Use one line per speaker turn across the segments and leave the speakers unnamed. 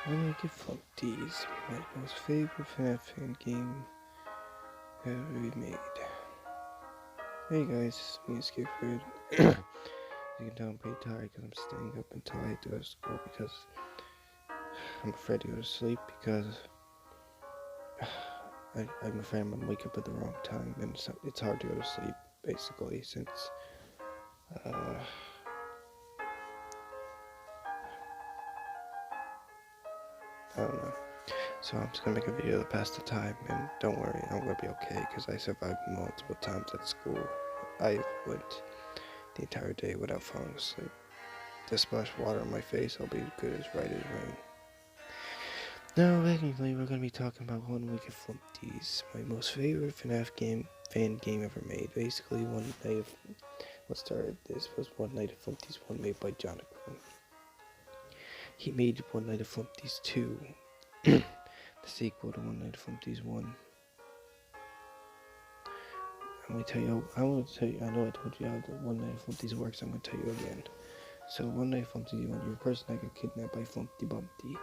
I'm gonna give Flumpty's my most favorite FNAF fan game ever made. Hey guys, it's me, Skipford. You can tell I'm pretty tired because I'm staying up until I go to school because I'm afraid to go to sleep because I'm afraid I'm gonna wake up at the wrong time and it's hard to go to sleep basically since uh, I don't know. So I'm just gonna make a video to pass the time, and don't worry, I'm gonna be okay because I survived multiple times at school. I went the entire day without falling asleep. Just splash water on my face, I'll be good as right as rain. Now, technically, we're gonna be talking about 1 week of Flumpty's, my most favorite FNAF fan game ever made. Basically, what started this was 1 Night of Flumpty's 1 made by Jonathan. He made 1 Night of Flumpty's 2, the sequel to 1 Night of Flumpty's 1. I know I told you how the 1 Night of Flumpty's works, I'm gonna tell you again. So 1 Night of Flumpty's 1, you're a person that got kidnapped by Flumpty Bumpty,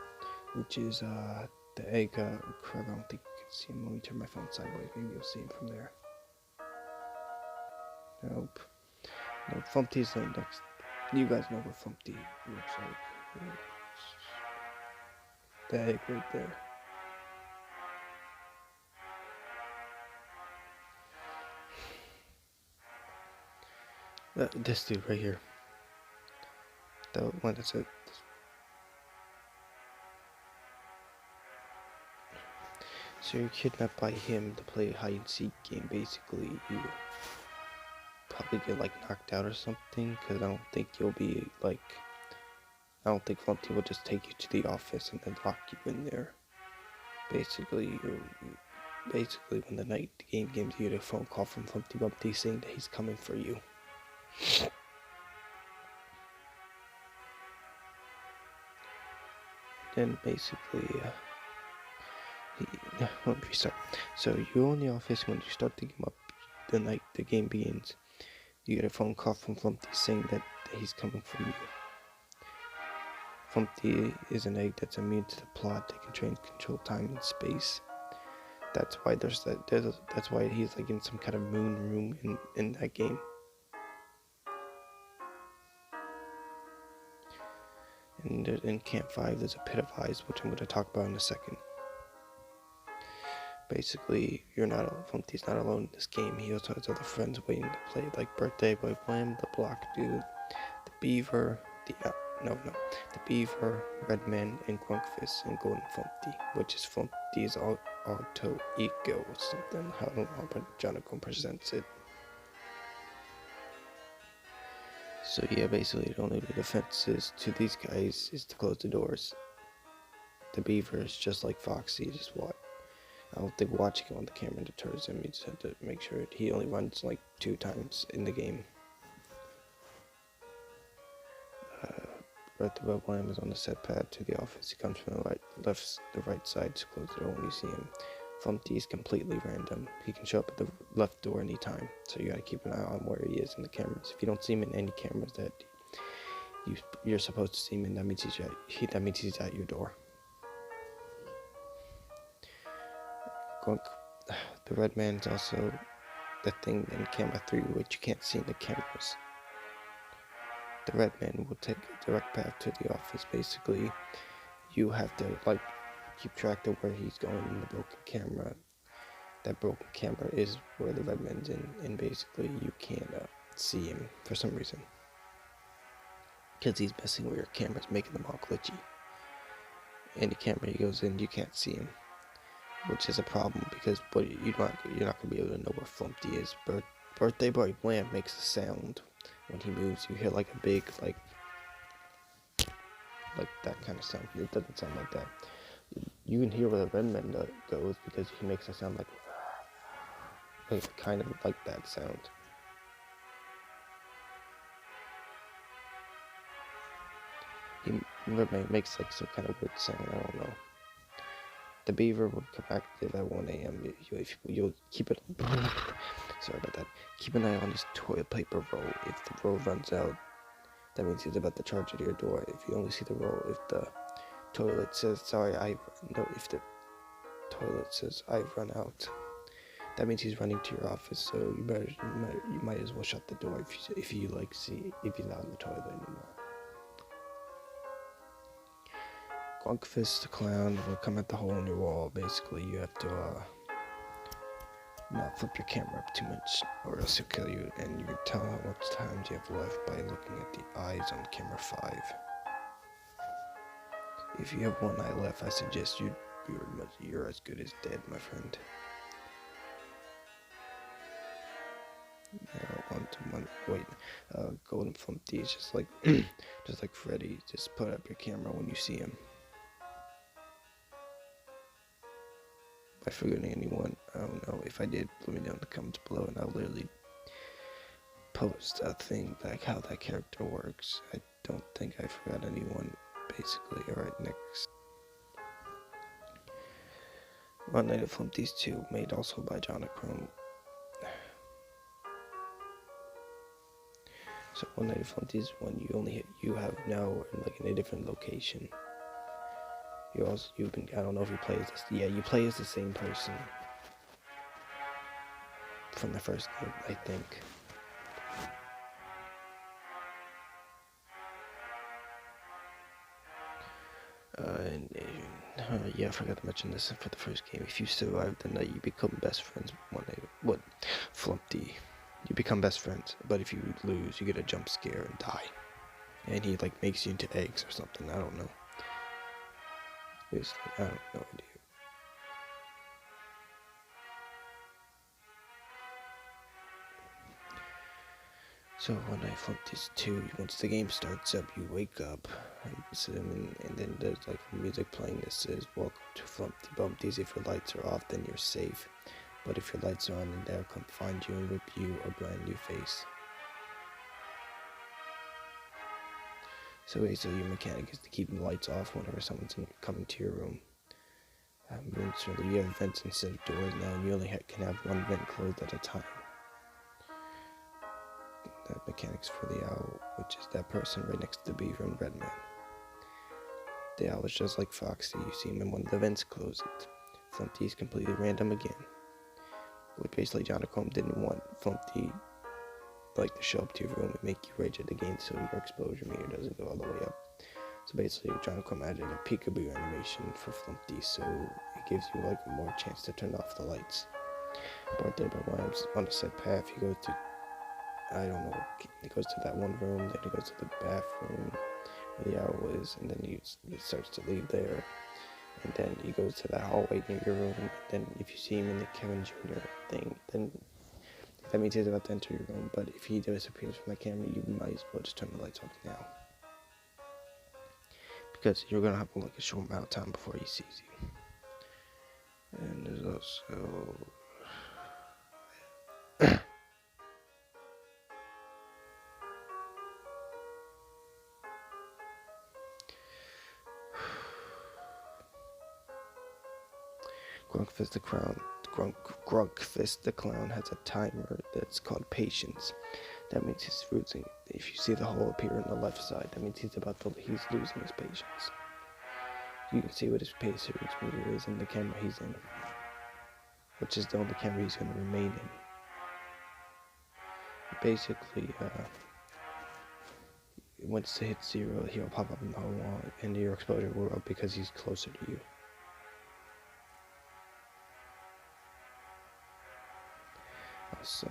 which is the egg crab. I don't think you can see him. Let me turn my phone sideways, maybe you'll see him from there. Nope. No, Flumpty's like next. You guys know what Flumpty looks like. The egg right there. This dude right here. The one that's it. So you're kidnapped by him to play a hide and seek game. Basically, you probably get like knocked out or something, because I don't think you'll be like. I don't think Flumpty will just take you to the office and then lock you in there. Basically, when the night game gives you a phone call from Flumpty Bumpty saying that he's coming for you. Then basically, let me restart. So you go in the office. When you start the game up, the night the game begins, you get a phone call from Flumpty saying that he's coming for you. Flumpty is an egg that's immune to the plot. They can control time and space. That's why that's why he's like in some kind of moon room in that game. And in Camp 5, there's a pit of eyes, which I'm going to talk about in a second. Basically, Flumpty's not alone in this game. He also has other friends waiting to play, like Birthday Boy Blam, the Block Dude, the Beaver, the Beaver, Redman, and Grunkfist, and Golden Flumpty, which is Flumpty's alter ego or something. I don't know, but Jonathan presents it. So yeah, basically the only defense is to these guys is to close the doors. The Beaver is just like Foxy, just what? I don't think watching him on the camera deters him. You just have to make sure he only runs like 2 times in the game. But the web lamp is on the set pad to the office. He comes from the right side to close the door when you see him. Flumpty is completely random. He can show up at the left door anytime, so you gotta keep an eye on where he is in the cameras. If you don't see him in any cameras that you're supposed to see him in, that means he's at your door. The red man is also the thing in camera 3 which you can't see in the cameras. The red man will take a direct path to the office. Basically, you have to like keep track of where he's going in the broken camera. That broken camera is where the red man's in, and basically you can't see him for some reason. Because he's messing with your cameras, making them all glitchy. Any camera he goes in, you can't see him. Which is a problem because you're not going to be able to know where Flumpty is. Birthday Boy Blam makes a sound when he moves. You hear like a big like that kind of sound. It doesn't sound like that. You can hear where the red man goes because he makes a sound like kind of like that sound. Red man makes like some kind of weird sound. I don't know. The Beaver will come active at 1 a.m. You'll keep it. Sorry about that. Keep an eye on his toilet paper roll. If the roll runs out, that means he's about to charge at your door. If you only see the roll, if the toilet says, sorry, no, if the toilet says, I've run out, that means he's running to your office, so you might as well shut the door if you like see if he's not in the toilet anymore. Grunkfist the clown will come at the hole in your wall. Basically, you have to not flip your camera up too much, or else he'll kill you, and you can tell how much time you have left by looking at the eyes on camera 5. If you have one eye left, I suggest you're as good as dead, my friend. Now on to Golden Flumpty is just like just like Freddy. Just put up your camera when you see him. By forgetting anyone, I don't know. If I did, let me know in the comments below, and I'll literally post a thing like how that character works. I don't think I forgot anyone. Basically, alright, next. One Night at Flumpty's 2, made also by Jonachrome. So One Night at Flumpty's 1, you have now like in a different location. I don't know if you play as this. Yeah, you play as the same person from the first game, I think. Yeah, I forgot to mention this for the first game. If you survive the night, you become best friends with Flumpty. You become best friends, but if you lose, you get a jump scare and die. And he like makes you into eggs or something. I don't know. Basically, I have no idea. So One Night Flumpty's 2, once the game starts up, you wake up, and then there's like music playing that says, "Welcome to Flumpty Bumpty's. If your lights are off, then you're safe. But if your lights are on, then they'll come find you and whip you a brand new face." So basically, your mechanic is to keep the lights off whenever someone's coming to your room. You have vents instead of doors now, and you only can have one vent closed at a time. That mechanic's for the owl, which is that person right next to the beaver and Redman. The owl is just like Foxy. You see him in one of the vents close it. Flumpty is completely random again. Like basically, Jonachrome didn't want Flumpty to show up to your room and make you rage at the game, so your exposure meter doesn't go all the way up. So basically, Jonachrome added a peekaboo animation for Flumpty, so it gives you more chance to turn off the lights. But there, by on a set path, he goes to, I don't know, he goes to that one room, then he goes to the bathroom where the owl is, and then he starts to leave there, and then he goes to that hallway near your room, and then if you see him in the Kevin Jr. thing, then that means he's about to enter your room. But if he disappears from the camera, you might as well just turn the lights off now, because you're gonna have a short amount of time before he sees you. And there's also Grunkfist the Clown has a timer that's called Patience. That means he's losing. If you see the hole appear on the left side, that means he's losing his patience. You can see what his patience meter is in the camera he's in, which is the only camera he's going to remain in. Basically, once it hits 0, he'll pop up in the whole and your exposure will go up because he's closer to you. So,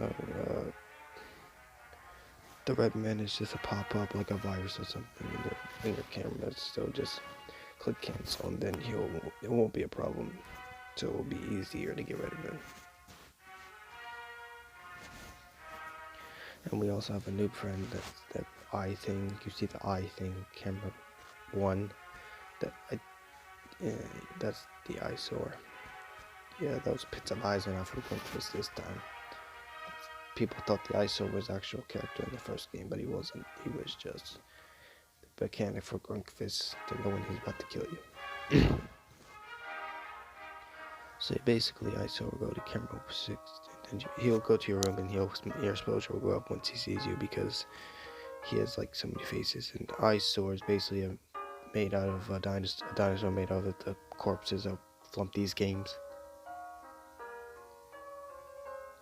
the red man is just a pop-up like a virus or something in your camera, so just click cancel and then it won't be a problem, so it will be easier to get rid of him. And we also have a new friend, that's that eye thing. You see the eye thing, camera 1, that's the eyesore. Yeah, those pits of eyes are not for Grunkfist this time. People thought the eyesore was the actual character in the first game, but he wasn't. He was just the mechanic for Grunkfist to know when he's about to kill you. So basically, eyesore will go to camera 6, and then he'll go to your room, and your exposure will go up once he sees you because he has so many faces. And eyesore is basically a made out of a dinosaur made out of the corpses of Flumpty's games,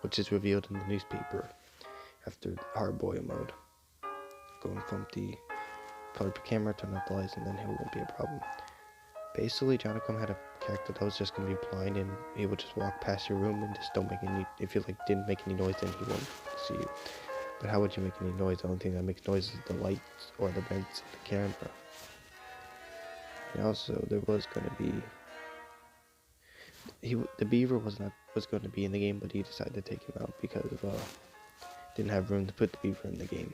which is revealed in the newspaper after hard boil mode. Going Flumpty, plug up the camera, turn off the lights, and then it won't be a problem. Basically, Jonathan had a character that was just gonna be blind, and he would just walk past your room and just don't make any. If you didn't make any noise, then he won't see you. But how would you make any noise? The only thing that makes noise is the lights or the vents in the camera. And also, there was gonna be the beaver was going to be in the game, but he decided to take him out because didn't have room to put the beaver in the game.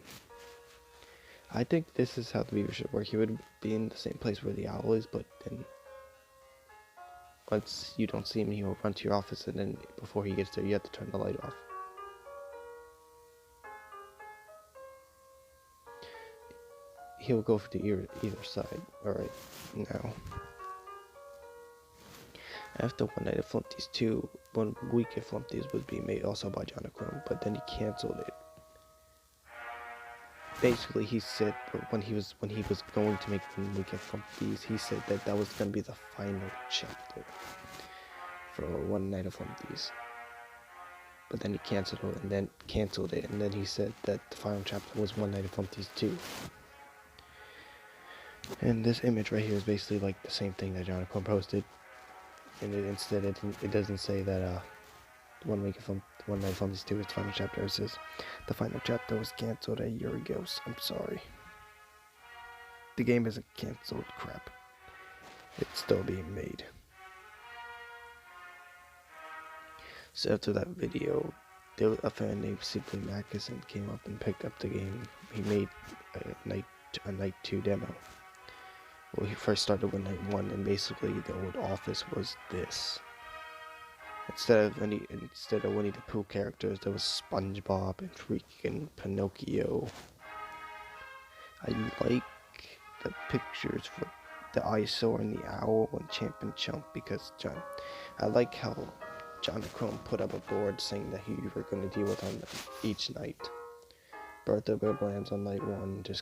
I think this is how the beaver should work. He would be in the same place where the owl is, but then once you don't see him, he'll run to your office, and then before he gets there, you have to turn the light off. He'll go for either side. Alright, now. After One Night at Flumpty's 2, 1 Week at Flumpty's was being made also by Jonathan, but then he canceled it. Basically, he said when he was going to make 1 Week at Flumpty's, he said that was going to be the final chapter for One Night at Flumpty's. But then he canceled it, and then he said that the final chapter was One Night at Flumpty's 2. And this image right here is basically like the same thing that Jonathan posted. And it doesn't say that One Night at Flumpty's 2 is the final chapter. It says the final chapter was cancelled a year ago, so I'm sorry. The game isn't cancelled, crap. It's still being made. So after that video, a fan named Simply Mackinson came up and picked up the game. He made a night 2 demo. Well, he first started with night 1, and basically the old office was this. Instead of Winnie the Pooh characters, there was SpongeBob and freaking Pinocchio. I like the pictures for the eyesore and the owl and Champ and Chump because I like how Jonathan put up a board saying that you were going to deal with on each night. Birthday Weblands on night 1, just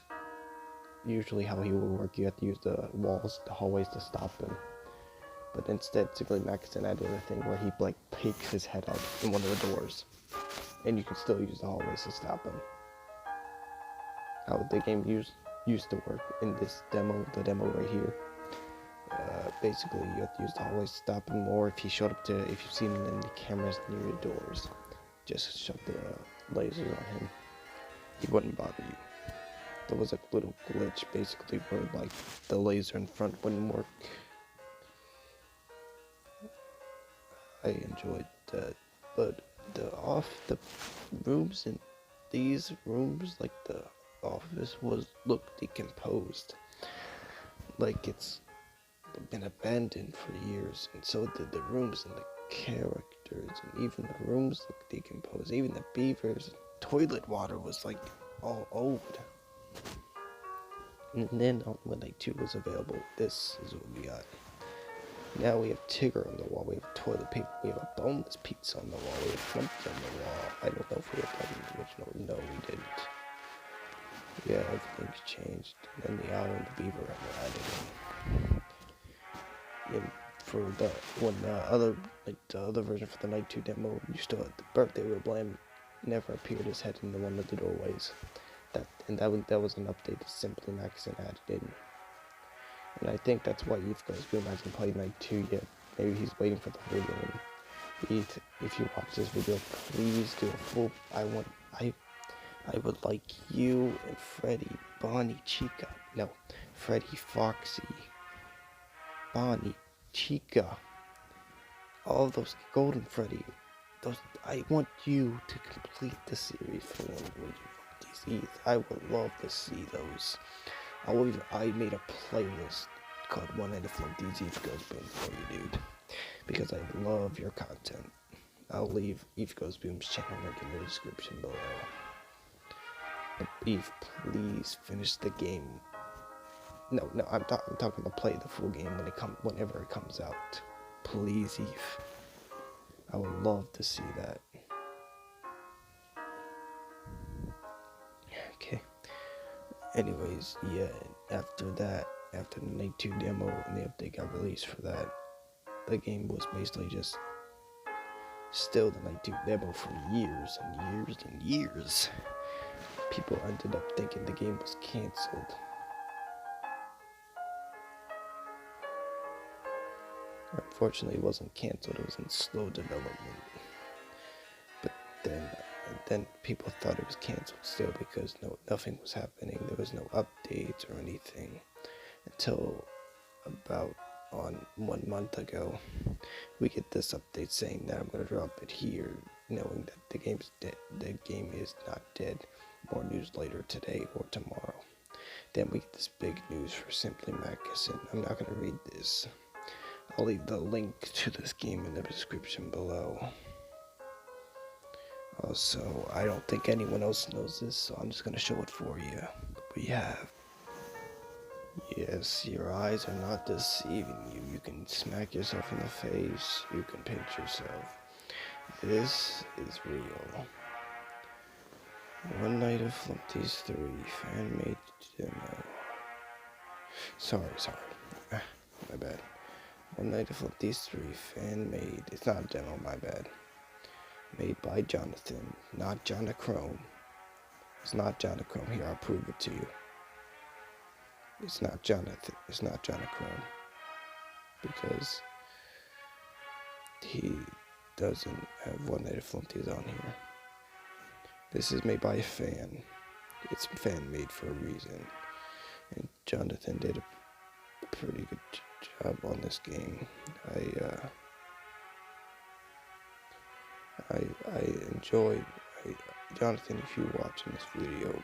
usually how he will work, you have to use the hallways to stop him. But instead, Simply Mackinson added a thing where he pokes his head out in one of the doors, and you can still use the hallways to stop him. How the game used to work in this demo, the demo right here. Basically, you have to use the hallways to stop him, or if you've seen him in the cameras near your doors, just shut the lasers on him. He wouldn't bother you. There was a little glitch basically where the laser in front wouldn't work. I enjoyed that, but the rooms in these rooms, like the office, looked decomposed, like it's been abandoned for years, and so did the rooms and the characters, and even the rooms looked decomposed. Even the beavers' toilet water was all old. And then when night 2 was available, this is what we got. Now we have Tigger on the wall, we have toilet paper, we have a boneless pizza on the wall, we have Flumpty on the wall. I don't know if we have done the original. No, we didn't. Yeah, everything's changed. And then the owl and the beaver are added in. And for the other version for the night 2 demo, you still had the birthday Webland never appeared his head into one of the doorways. That was an update that Simply Mackinson added in. And I think that's why Eve Goes Boom hasn't played night 2 yet. Maybe he's waiting for the whole game. If you watch this video, please do a full. I would like you and Freddy, Bonnie, Chica. No, Freddy, Foxy, Bonnie, Chica. All those Golden Freddy. I want you to complete the series for one of these. I would love to see those. I made a playlist called One Night at Flumpty's Eve Goes Boom for you, dude, because I love your content. I'll leave Eve Goes Boom's channel link in the description below. But Eve, please finish the game. No, I'm talking about play the full game whenever it comes out. Please, Eve. I would love to see that. Okay. Anyways, yeah, after that, after the Night 2 demo and the update got released for that, the game was basically just still the Night 2 demo for years and years and years. People ended up thinking the game was cancelled. Unfortunately, it wasn't cancelled, it was in slow development. But then people thought it was cancelled still because nothing was happening. There was no updates or anything until about 1 month ago. We get this update saying that I'm going to drop it here, knowing that the game's dead. The game is not dead. More news later today or tomorrow. Then we get this big news for Simply Magazine. I'm not going to read this. I'll leave the link to this game in the description below. Also, I don't think anyone else knows this, so I'm just going to show it for you. We have... Yes, your eyes are not deceiving you. You can smack yourself in the face. You can pinch yourself. This is real. One Night of Flumpty's 3 fan-made demo. Sorry. My bad. One Night of Flumpty's 3 fan-made. It's not a demo, my bad. Made by Jonathan, not Jonachrome. It's not Jonachrome. Here, I'll prove it to you. It's not Jonathan. It's not Jonachrome. Because he doesn't have One Night of Flumpty's on here. This is made by a fan. It's fan-made for a reason. And Jonathan did a pretty good job on this game. I enjoyed, Jonathan, if you're watching this video,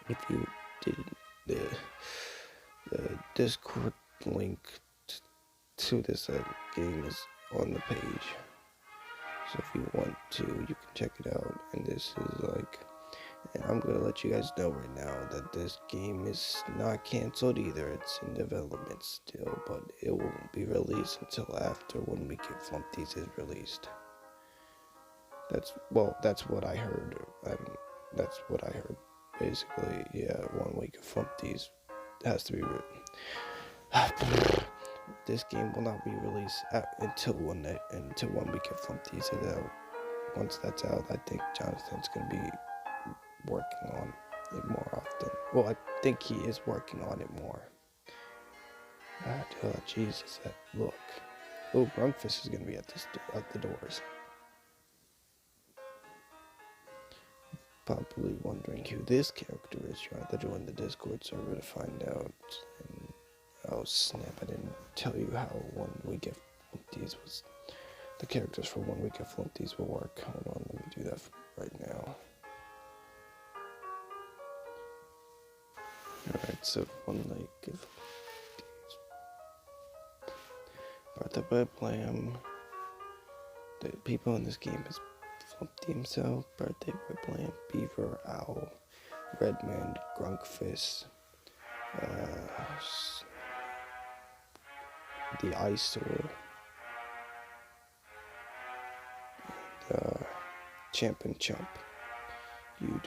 if you did the Discord link to this game is on the page. So if you want to, you can check it out. And this is and I'm going to let you guys know right now that this game is not canceled either. It's in development still, but it won't be released until after 1 Week of Flumpty's is released. That's what I heard. That's what I heard. Basically, yeah, 1 Week of Flumpty's has to be written. This game will not be released until 1 Week of Flumpty's is out. Once that's out, I think Jonathan's going to be working on it more often. Well, I think he is working on it more. Oh, Jesus, look. Oh, Grunkfist is going to be at the doors. Probably wondering who this character is. You have to join the Discord server to find out. And, oh snap, I didn't tell you how 1 Week of Flumpty's was. The characters for 1 Week of Flumpty's will work. Hold on, let me do that right now. Alright, so 1 Week of Flumpty's. Birthday by Blam. The people in this game is Flumpty himself, Birthday by Blam, Beaver, Owl, Redman, Grunkfist, the Eyesore, Champ and Chump. You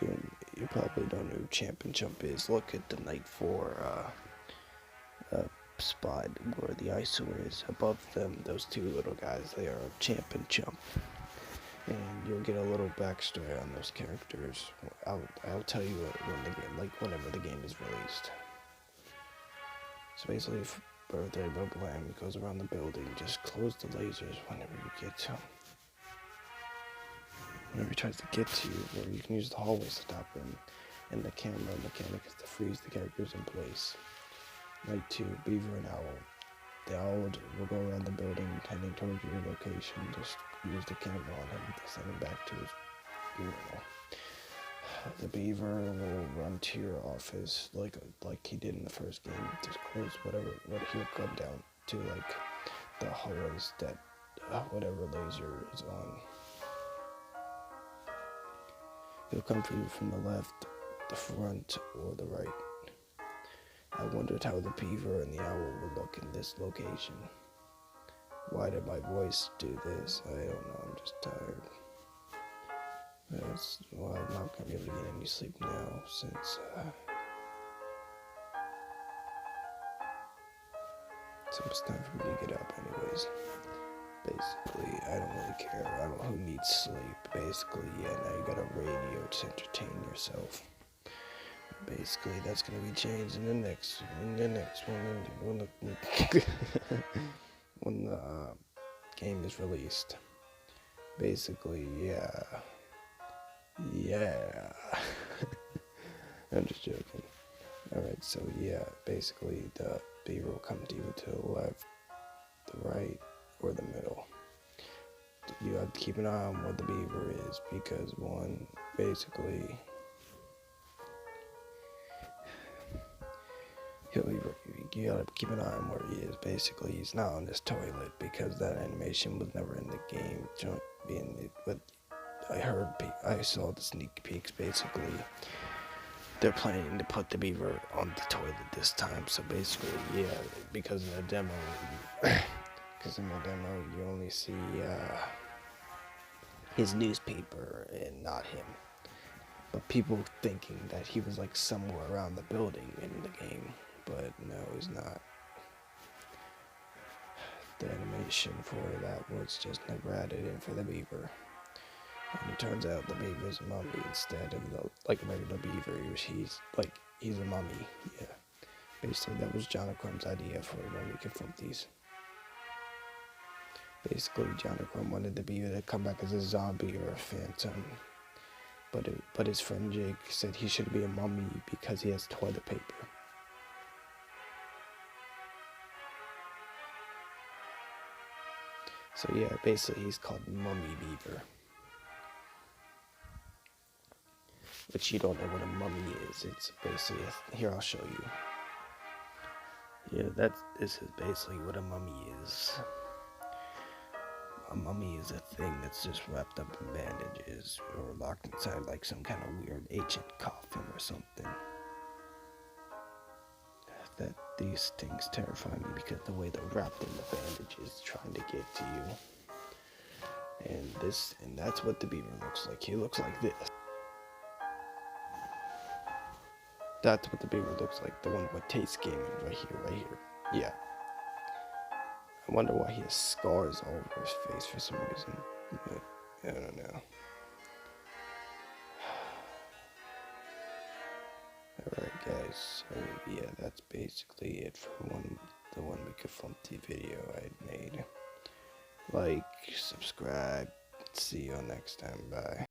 probably don't know who Champ and Chump is. Look at the Night 4 spot where the Eyesore is. Above them, those two little guys, they are Champ and Chump. And you'll get a little backstory on those characters. I'll tell you whenever the game is released. So basically, if Birthday by Blam goes around the building, just close the lasers whenever you get to him. Whenever he tries to get to you, or you can use the hallways to stop him. And the camera mechanic is to freeze the characters in place. Night 2, Beaver and Owl. The Owl will go around the building heading towards your location. Just use the camera on him to send him back to his urinal. The Beaver will run to your office like he did in the first game. Just close what he'll come down to, the hallways that whatever laser is on. He'll come for you from the left, the front, or the right. I wondered how the Beaver and the Owl would look in this location. Why did my voice do this? I don't know, I'm just tired. I'm not going to be able to get any sleep now since So it's time for me to get up anyways. Basically, I don't really care. I don't know who needs sleep. Basically, yeah, now you got a radio to entertain yourself. Basically, that's gonna be changed in the next one, when the game is released. Basically, yeah. I'm just joking. Alright, so yeah, basically the beaver will come to you to the left, the right, or the middle. You have to keep an eye on what the beaver is, because one, basically, you gotta keep an eye on where he is. Basically, he's not on this toilet, because that animation was never in the game. But I saw the sneak peeks. Basically, they're planning to put the beaver on the toilet this time. So basically, yeah, because in the demo, you only see his newspaper and not him. But people thinking that he was like somewhere around the building in the game, but no, he's not. The animation for that was just never added in for the beaver. And it turns out the beaver's a mummy instead of like a regular beaver. He's a mummy. Yeah. Basically, that was Jonathan's idea for when we could flip these. Basically, Jonathan wanted the beaver to come back as a zombie or a phantom. But his friend Jake said he should be a mummy because he has toilet paper. So yeah, basically he's called Mummy Beaver. But you don't know what a mummy is. It's basically here, I'll show you. Yeah, this is basically what a mummy is. A mummy is a thing that's just wrapped up in bandages or locked inside like some kind of weird ancient coffin or something. These things terrify me because the way they're wrapped in the bandages trying to get to you. And that's what the beaver looks like. He looks like this. That's what the beaver looks like. The one with Taste Gaming right here. Yeah. I wonder why he has scars all over his face for some reason. But I don't know. Alright guys, so yeah, that's basically it for the one week of Flumpty video I made. Like, subscribe, see you all next time, bye.